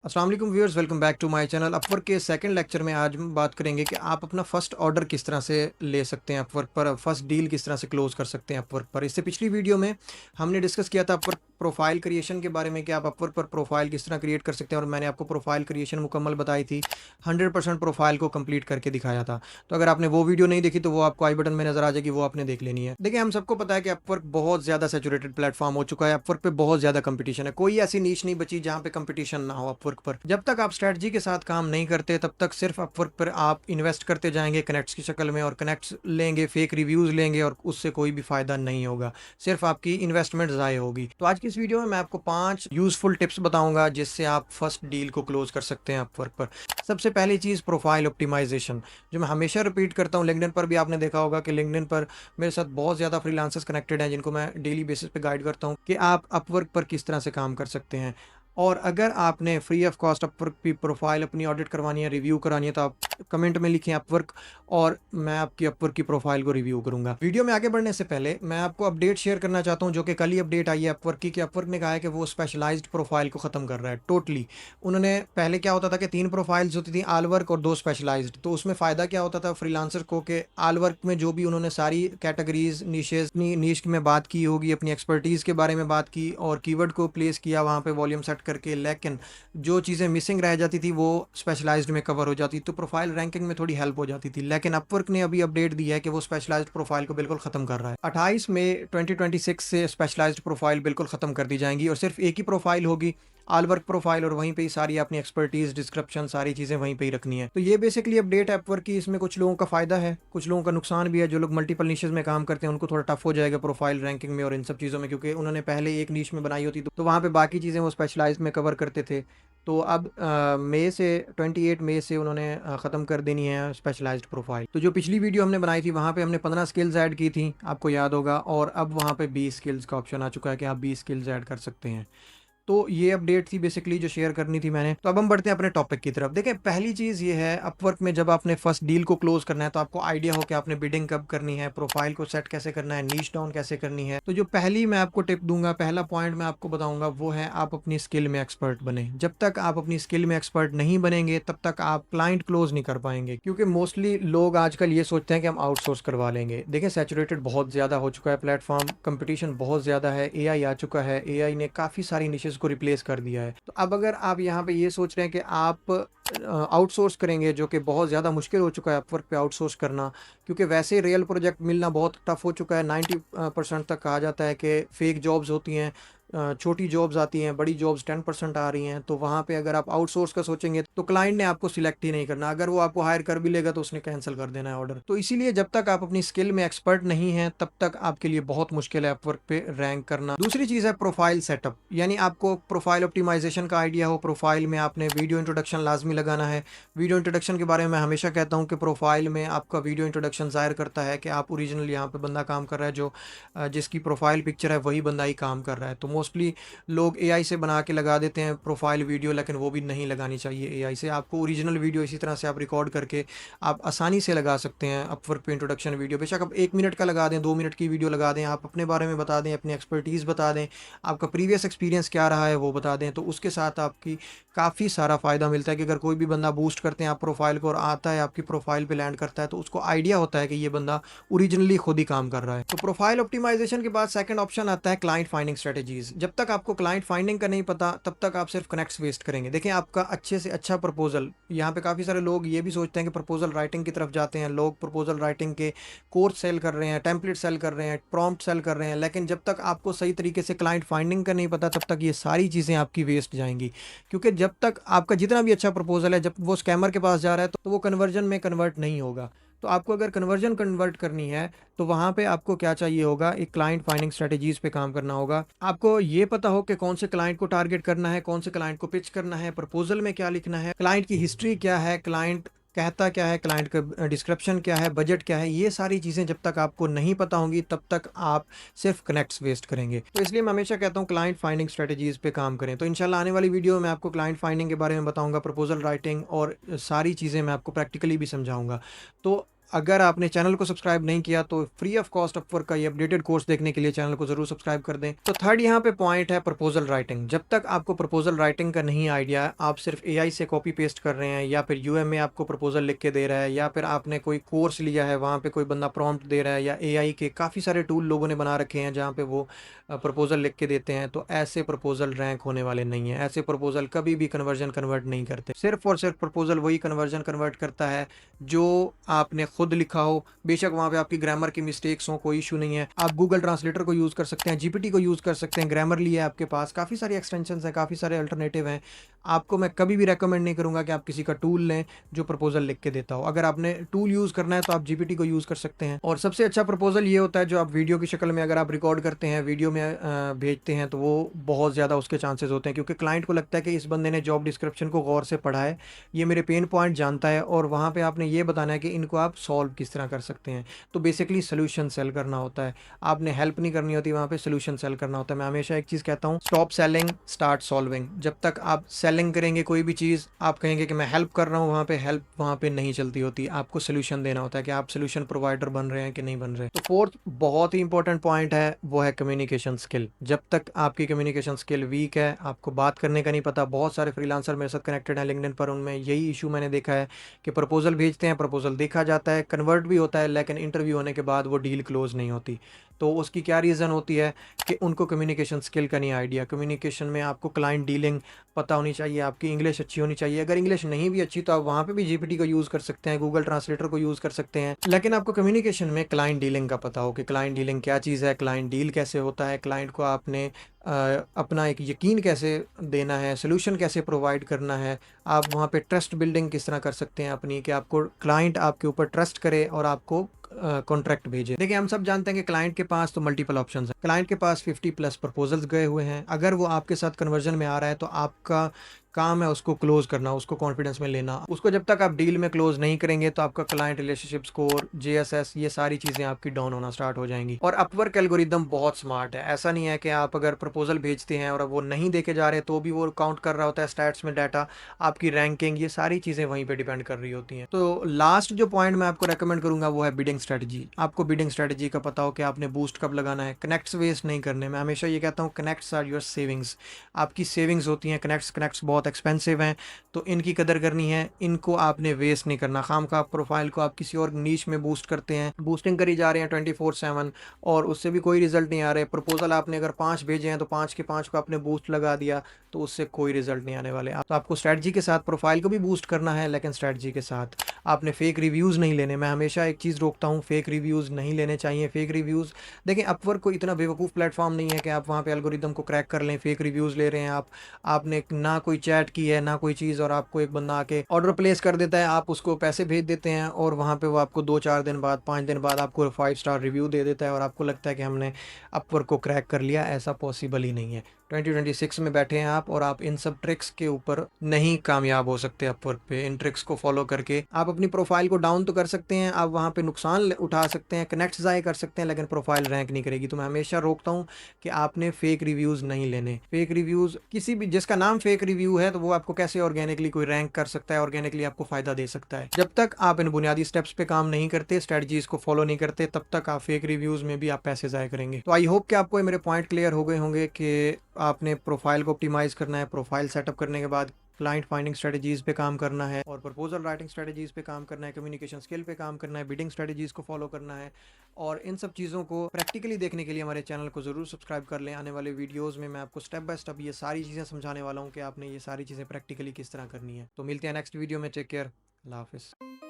अस्सलाम वालेकुम viewers, welcome back to my channel. Upwork के सेकंड लेक्चर में आज हम बात करेंगे कि आप अपना फर्स्ट ऑर्डर किस तरह से ले सकते हैं अपवर्क पर, फर्स्ट डील किस तरह से क्लोज कर सकते हैं अपवर्क पर। इससे पिछली वीडियो में हमने डिस्कस किया था अपवर्क प्रोफाइल क्रिएशन के बारे में कि आप अपवर्क पर प्रोफाइल किस तरह क्रिएट कर सकते हैं, और मैंने आपको प्रोफाइल क्रिएशन मुकम्मल बताई थी। 100% प्रोफाइल को कंप्लीट करके दिखाया था। तो अगर आपने वो वीडियो नहीं देखी तो वो आपको आई बटन में नजर आ जाएगी, वो आपने देख लेनी है। देखिए, हम सबको पता है कि अपवर्क बहुत ज़्यादा सैचुरेटेड प्लेटफॉर्म हो चुका है। अपवर्क पे बहुत ज़्यादा कंपटीशन है, कोई ऐसी नीश नहीं बची जहाँ पे कंपटीशन ना हो अपवर्क पर। जब तक आप स्ट्रेटजी के साथ काम नहीं करते तब तक सिर्फ अपवर्क पर आप इन्वेस्ट करते जाएंगे कनेक्ट्स की शक्ल में, और कनेक्ट्स लेंगे, फेक रिव्यूज़ लेंगे, और उससे कोई भी फ़ायदा नहीं होगा, सिर्फ आपकी इन्वेस्टमेंट ज़ाय होगी। तो आज की इस वीडियो में मैं आपको 5 यूज़फुल टिप्स बताऊंगा जिससे आप फर्स्ट डील को क्लोज कर सकते हैं अपवर्क पर। सबसे पहली चीज़, प्रोफाइल ऑप्टिमाइजेशन, जो मैं हमेशा रिपीट करता हूँ। लिंक्डइन पर भी आपने देखा होगा कि लिंक्डइन पर मेरे साथ बहुत ज़्यादा फ्रीलांसर्स कनेक्टेड हैं जिनको मैं डेली बेसिस पे गाइड करता हूँ कि आप अपवर्क पर किस तरह से काम कर सकते हैं। और अगर आपने फ्री ऑफ कॉस्ट अपवर्क की प्रोफाइल अपनी ऑडिट करवानी है, रिव्यू करानी है, तो आप कमेंट में लिखें अपवर्क, और मैं आपकी अपवर्क की प्रोफाइल को रिव्यू करूंगा। वीडियो में आगे बढ़ने से पहले मैं आपको अपडेट शेयर करना चाहता हूं, जो कि कल ही अपडेट आई है अपवर्क की, कि अपवर्क ने कहा है कि वो स्पेशलाइज्ड प्रोफाइल को ख़त्म कर रहा है टोटली। उन्होंने पहले क्या होता था कि 3 प्रोफाइल्स होती थी, आल वर्क और 2 स्पेशलाइज्ड। तो उसमें फ़ायदा क्या होता था फ्रीलांसर को कि आल वर्क में जो भी उन्होंने सारी कैटेगरीज, निशेज, अपनी नीश में बात की होगी, अपनी एक्सपर्टीज़ के बारे में बात की और कीवर्ड को प्लेस किया वहाँ पे वॉल्यूम सेट करके, लेकिन जो चीज़ें मिसिंग रह जाती थी वो स्पेशलाइज्ड में कवर हो जाती, तो प्रोफाइल रैंकिंग में थोड़ी हेल्प हो जाती थी। लेकिन अपवर्क ने अभी अपडेट दिया है कि वो स्पेशलाइज्ड प्रोफाइल को बिल्कुल ख़त्म कर रहा है। 28 मई 2026 से स्पेशलाइज्ड प्रोफाइल बिल्कुल ख़त्म कर दी जाएंगी और सिर्फ एक ही प्रोफाइल होगी, ऑल वर्क प्रोफाइल, और वहीं पे ही सारी अपनी एक्सपर्टीज, डिस्क्रिप्शन, सारी चीज़ें वहीं पे ही रखनी है। तो ये बेसिकली अपडेट है अपवर्क की। इसमें कुछ लोगों का फ़ायदा है, कुछ लोगों का नुकसान भी है। जो लोग मल्टीपल नीशेज में काम करते हैं उनको थोड़ा टफ हो जाएगा प्रोफाइल रैंकिंग में और इन सब चीज़ों में, क्योंकि उन्होंने पहले एक नीश में बनाई होती तो वहाँ पे बाकी चीज़ें वो स्पेशलाइज में कवर करते थे। तो अब मई से 28 मई से उन्होंने ख़त्म कर देनी है स्पेशलाइज्ड प्रोफाइल। तो जो पिछली वीडियो हमने बनाई थी वहाँ पे हमने 15 स्किल्स ऐड की थी, आपको याद होगा, और अब वहाँ पे 20 स्किल्स का ऑप्शन आ चुका है कि आप 20 स्किल्स ऐड कर सकते हैं। तो ये अपडेट थी बेसिकली जो शेयर करनी थी मैंने। तो अब हम बढ़ते हैं अपने टॉपिक की तरफ। देखिए, पहली चीज़ ये है, अपवर्क में जब आपने फर्स्ट डील को क्लोज करना है तो आपको आइडिया हो कि आपने बिडिंग कब करनी है, प्रोफाइल को सेट कैसे करना है, नीश डाउन कैसे करनी है। तो जो पहली मैं आपको टिप दूंगा, पहला पॉइंट मैं आपको बताऊंगा, वो है आप अपनी स्किल में एक्सपर्ट बने। जब तक आप अपनी स्किल में एक्सपर्ट नहीं बनेंगे तब तक आप क्लाइंट क्लोज नहीं कर पाएंगे, क्योंकि मोस्टली लोग आजकल ये सोचते हैं कि हम आउटसोर्स करवा लेंगे। देखिए, सैचुरेटेड बहुत ज़्यादा हो चुका है प्लेटफॉर्म, कंपटीशन बहुत ज़्यादा है, एआई आ चुका है, एआई ने काफ़ी सारी निशेज़ को रिप्लेस कर दिया है। तो अब अगर आप यहाँ पे ये सोच रहे हैं कि आप आउटसोर्स करेंगे, जो कि बहुत ज़्यादा मुश्किल हो चुका है अपवर्क पे आउटसोर्स करना, क्योंकि वैसे रियल प्रोजेक्ट मिलना बहुत टफ हो चुका है। 90% तक कहा जाता है कि फेक जॉब्स होती हैं, छोटी जॉब्स आती हैं, बड़ी जॉब्स 10% आ रही हैं। तो वहाँ पे अगर आप आउटसोर्स का सोचेंगे तो क्लाइंट ने आपको सिलेक्ट ही नहीं करना, अगर वो आपको हायर कर भी लेगा तो उसने कैंसिल कर देना है ऑर्डर। तो इसीलिए जब तक आप अपनी स्किल में एक्सपर्ट नहीं हैं तब तक आपके लिए बहुत मुश्किल है अपवर्क पे रैंक करना। दूसरी चीज़ है प्रोफाइल सेटअप, यानी आपको प्रोफाइल ऑप्टिमाइजेशन का आइडिया हो। प्रोफाइल में आपने वीडियो इंट्रोडक्शन लाजमी लगाना है। वीडियो इंट्रोडक्शन के बारे में मैं हमेशा कहता हूँ कि प्रोफाइल में आपका वीडियो इंट्रोडक्शन ज़ाहिर करता है कि आप ओरिजिनल यहाँ पे बंदा काम कर रहा है, जो जिसकी प्रोफाइल पिक्चर है वही बंदा ही काम कर रहा है। तो मोस्टली लोग एआई से बना के लगा देते हैं प्रोफाइल वीडियो, लेकिन वो भी नहीं लगानी चाहिए एआई से। आपको ओरिजिनल वीडियो इसी तरह से आप रिकॉर्ड करके आप आसानी से लगा सकते हैं अपवर्क पे इंट्रोडक्शन वीडियो। बेशक आप 1 मिनट का लगा दें, 2 मिनट की वीडियो लगा दें, आप अपने बारे में बता दें, अपनी एक्सपर्टीज़ बता दें, आपका प्रीवियस एक्सपीरियंस क्या रहा है वो बता दें। तो उसके साथ आपकी काफ़ी सारा फ़ायदा मिलता है कि अगर कोई भी बंदा बूस्ट करते हैं आप प्रोफाइल को और आता है आपकी प्रोफाइल पे लैंड करता है तो उसको आइडिया होता है कि ये बंदा ओरिजिनली खुद ही काम कर रहा है। तो प्रोफाइल ऑप्टिमाइजेशन के बाद सेकंड ऑप्शन आता है क्लाइंट फाइंडिंग स्ट्रेटजीज। जब तक आपको क्लाइंट फाइंडिंग का नहीं पता तब तक आप सिर्फ कनेक्ट्स वेस्ट करेंगे। देखिए, आपका अच्छे से अच्छा प्रपोजल, यहाँ पे काफ़ी सारे लोग ये भी सोचते हैं कि प्रपोजल राइटिंग की तरफ जाते हैं। लोग प्रपोजल राइटिंग के कोर्स सेल कर रहे हैं, टेम्पलेट सेल कर रहे हैं, प्रॉम्प्ट सेल कर रहे हैं, लेकिन जब तक आपको सही तरीके से क्लाइंट फाइंडिंग का नहीं पता तब तक ये सारी चीज़ें आपकी वेस्ट जाएंगी। क्योंकि जब तक आपका जितना भी अच्छा प्रपोजल है, जब वो स्कैमर के पास जा रहा है तो वो कन्वर्जन में कन्वर्ट नहीं होगा। तो आपको अगर कन्वर्जन कन्वर्ट करनी है तो वहाँ पे आपको क्या चाहिए होगा, एक क्लाइंट फाइंडिंग स्ट्रेटजीज पे काम करना होगा। आपको ये पता हो कि कौन से क्लाइंट को टारगेट करना है, कौन से क्लाइंट को पिच करना है, प्रपोजल में क्या लिखना है, क्लाइंट की हिस्ट्री क्या है, क्लाइंट कहता क्या है, क्लाइंट का डिस्क्रिप्शन क्या है, बजट क्या है। ये सारी चीज़ें जब तक आपको नहीं पता होंगी तब तक आप सिर्फ कनेक्ट्स वेस्ट करेंगे। तो इसलिए मैं हमेशा कहता हूँ क्लाइंट फाइंडिंग स्ट्रेटजीज पे काम करें। तो इंशाल्लाह आने वाली वीडियो में आपको क्लाइंट फाइंडिंग के बारे में बताऊंगा, प्रपोजल राइटिंग और सारी चीज़ें मैं आपको प्रैक्टिकली भी समझाऊंगा। तो अगर आपने चैनल को सब्सक्राइब नहीं किया तो फ्री ऑफ कॉस्ट अपवर्क का ये अपडेटेड कोर्स देखने के लिए चैनल को ज़रूर सब्सक्राइब कर दें। तो थर्ड यहाँ पे पॉइंट है प्रपोजल राइटिंग। जब तक आपको प्रपोजल राइटिंग का नहीं आइडिया, आप सिर्फ एआई से कॉपी पेस्ट कर रहे हैं या फिर यूएमए आपको प्रपोजल लिख के दे रहा है या फिर आपने कोई कोर्स लिया है वहाँ पे कोई बंदा प्रॉम्प्ट दे रहा है या एआई के काफ़ी सारे टूल लोगों ने बना रखे हैं जहाँ पे वो प्रपोजल लिख के देते हैं, तो ऐसे प्रपोजल रैंक होने वाले नहीं है। ऐसे प्रपोजल कभी भी कन्वर्ट नहीं करते। सिर्फ और सिर्फ प्रपोजल वही कन्वर्ट करता है जो आपने खुद लिखा हो। बेशक वहाँ पे आपकी ग्रामर की मिस्टेक्स हो, कोई इशू नहीं है। आप गूगल ट्रांसलेटर को यूज़ कर सकते हैं, जीपीटी को यूज़ कर सकते हैं, ग्रामरली है आपके पास, काफ़ी सारी एक्सटेंशंस हैं, काफ़ी सारे अल्टरनेटिव हैं। आपको मैं कभी भी रेकमेंड नहीं करूँगा कि आप किसी का टूल लें जो प्रपोजल लिख के देता हो। अगर आपने टूल यूज़ करना है तो आप जीपीटी को यूज़ कर सकते हैं। और सबसे अच्छा प्रपोजल ये होता है जो आप वीडियो की शक्ल में अगर आप रिकॉर्ड करते हैं, वीडियो में भेजते हैं, तो वो बहुत ज़्यादा उसके चांसेस होते हैं, क्योंकि क्लाइंट को लगता है कि इस बंदे ने जॉब डिस्क्रिप्शन को गौर से पढ़ा है, ये मेरे पेन पॉइंट जानता है, और वहाँ पे आपने ये बताना है कि इनको आप सॉल्व किस तरह कर सकते हैं। तो बेसिकली सोल्यूशन सेल करना होता है, आपने हेल्प नहीं करनी होती, वहाँ पे सोल्यूशन सेल करना होता है। मैं हमेशा एक चीज़ कहता हूँ, स्टॉप सेलिंग स्टार्ट सॉल्विंग। जब तक आप सेलिंग करेंगे कोई भी चीज़, आप कहेंगे कि मैं हेल्प कर रहा हूँ, वहाँ पे हेल्प वहाँ पे नहीं चलती होती। आपको सोल्यूशन देना होता है कि आप सोल्यूशन प्रोवाइडर बन रहे हैं कि नहीं बन रहे। तो फोर्थ बहुत ही इंपॉर्टेंट पॉइंट है, वो है कम्युनिकेशन स्किल। जब तक आपकी कम्युनिकेशन स्किल वीक है, आपको बात करने का नहीं पता, बहुत सारे फ्रीलांसर मेरे साथ कनेक्टेड हैं लिंक्डइन पर, उनमें यही इशू मैंने देखा है कि प्रपोजल भेजते हैं, प्रपोजल देखा जाता है, कन्वर्ट भी होता है, लेकिन इंटरव्यू होने के बाद वो डील क्लोज नहीं होती। तो उसकी क्या रीज़न होती है कि उनको कम्युनिकेशन स्किल का नहीं आइडिया। कम्युनिकेशन में आपको क्लाइंट डीलिंग पता होनी चाहिए, आपकी इंग्लिश अच्छी होनी चाहिए। अगर इंग्लिश नहीं भी अच्छी तो आप वहाँ पे भी जीपीटी को यूज़ कर सकते हैं, गूगल ट्रांसलेटर को यूज़ कर सकते हैं, लेकिन आपको कम्युनिकेशन में क्लाइंट डीलिंग का पता हो कि क्लाइंट डीलिंग क्या चीज़ है, क्लाइंट डील कैसे होता है, क्लाइंट को आपने अपना एक यकीन कैसे देना है, सोल्यूशन कैसे प्रोवाइड करना है, आप वहाँ पे ट्रस्ट बिल्डिंग किस तरह कर सकते हैं अपनी, कि आपको क्लाइंट आपके ऊपर ट्रस्ट करे और आपको कॉन्ट्रैक्ट भेजे। देखिए, हम सब जानते हैं कि क्लाइंट के पास तो मल्टीपल ऑप्शंस हैं। क्लाइंट के पास 50+ प्रपोजल्स गए हुए हैं। अगर वो आपके साथ कन्वर्जन में आ रहा है तो आपका काम है उसको क्लोज करना, उसको कॉन्फिडेंस में लेना। उसको जब तक आप डील में क्लोज नहीं करेंगे तो आपका क्लाइंट रिलेशनशिप स्कोर, जेएसएस, ये सारी चीज़ें आपकी डाउन होना स्टार्ट हो जाएंगी। और अपवर्क एल्गोरिदम बहुत स्मार्ट है। ऐसा नहीं है कि आप अगर प्रपोजल भेजते हैं और वो नहीं देके जा रहे तो भी वो काउंट कर रहा होता है स्टैट्स में डाटा, आपकी रैंकिंग, ये सारी चीज़ें वहीं पे डिपेंड कर रही होती हैं। तो लास्ट जो पॉइंट मैं आपको रेकमेंड करूंगा वो है बिडिंग स्ट्रेटजी। आपको बिडिंग स्ट्रेटजी का पता हो कि आपने बूस्ट कब लगाना है, कनेक्ट्स वेस्ट नहीं करने। मैं हमेशा ये कहता हूँ, कनेक्ट्स आर योर सेविंग्स। आपकी सेविंग्स होती हैं, कनेक्ट्स बहुत एक्सपेंसिव हैं, तो इनकी कदर करनी है, इनको आपने वेस्ट नहीं करना। खामखा प्रोफाइल को आप किसी और नीश में बूस्ट करते हैं, बूस्टिंग करी जा रहे हैं 24/7 और उससे भी कोई रिजल्ट नहीं आ रहे। प्रपोजल आपने अगर 5 भेजे हैं तो 5 के 5 को आपने बूस्ट लगा दिया, तो उससे कोई रिजल्ट नहीं आने वाले। तो आपको स्ट्रैटेजी के साथ प्रोफाइल को भी बूस्ट करना है, लेकिन स्ट्रैटेजी के साथ आपने फेक रिव्यूज़ नहीं लेने। मैं हमेशा एक चीज़ रोकता हूँ, फेक रिव्यूज़ नहीं लेने चाहिए। फेक रिव्यूज़, देखिए, अपवर्क कोई इतना बेवकूफ़ प्लेटफॉर्म नहीं है कि आप वहाँ पे एल्गोरिदम को क्रैक कर लें। फेक रिव्यूज़ ले रहे हैं आप, आपने ना कोई चैट की है ना कोई चीज़, और आपको एक बंदा आके ऑर्डर प्लेस कर देता है, आप उसको पैसे भेज देते हैं और वहाँ पे वो आपको 2-4 दिन बाद, 5 दिन बाद आपको 5 स्टार रिव्यू दे देता है और आपको लगता है कि हमने अपवर्क को क्रैक कर लिया। ऐसा पॉसिबल ही नहीं है। 2026 में बैठे हैं आप और आप इन सब ट्रिक्स के ऊपर नहीं कामयाब हो सकते। अपवर्क पे इन ट्रिक्स को फॉलो करके आप अपनी प्रोफाइल को डाउन तो कर सकते हैं, आप वहाँ पे नुकसान उठा सकते हैं, कनेक्ट ज़ाय कर सकते हैं, लेकिन प्रोफाइल रैंक नहीं करेगी। तो मैं हमेशा रोकता हूँ कि आपने फेक रिव्यूज़ नहीं लेने। फेक रिव्यूज़, किसी भी जिसका नाम फेक रिव्यू है तो वो आपको कैसे ऑर्गेनिकली कोई रैंक कर सकता है, ऑर्गेनिकली आपको फ़ायदा दे सकता है। जब तक आप इन बुनियादी स्टेप्स पे काम नहीं करते, स्ट्रेटजीज़ को फॉलो नहीं करते, तब तक आप फेक रिव्यूज़ में भी आप पैसे ज़ाय करेंगे। तो आई होप कि आपको मेरे पॉइंट क्लियर हो गए होंगे कि आपने प्रोफाइल को ऑप्टिमाइज़ करना है, प्रोफाइल सेटअप करने के बाद क्लाइंट फाइंडिंग स्ट्रेटजीज़ पे काम करना है और प्रपोजल राइटिंग स्ट्रेटजीज़ पे काम करना है, कम्युनिकेशन स्किल पे काम करना है, बिडिंग स्ट्रेटजीज़ को फॉलो करना है। और इन सब चीज़ों को प्रैक्टिकली देखने के लिए हमारे चैनल को ज़रूर सब्सक्राइब कर लें। आने वाले वीडियोज़ में मैं आपको स्टेप बाय स्टेप ये सारी चीज़ें समझाने वाला हूँ कि आपने ये सारी चीज़ें प्रैक्टिकली किस तरह करनी है। तो मिलते हैं नेक्स्ट वीडियो में। टेक केयर, अल्लाह हाफिज़।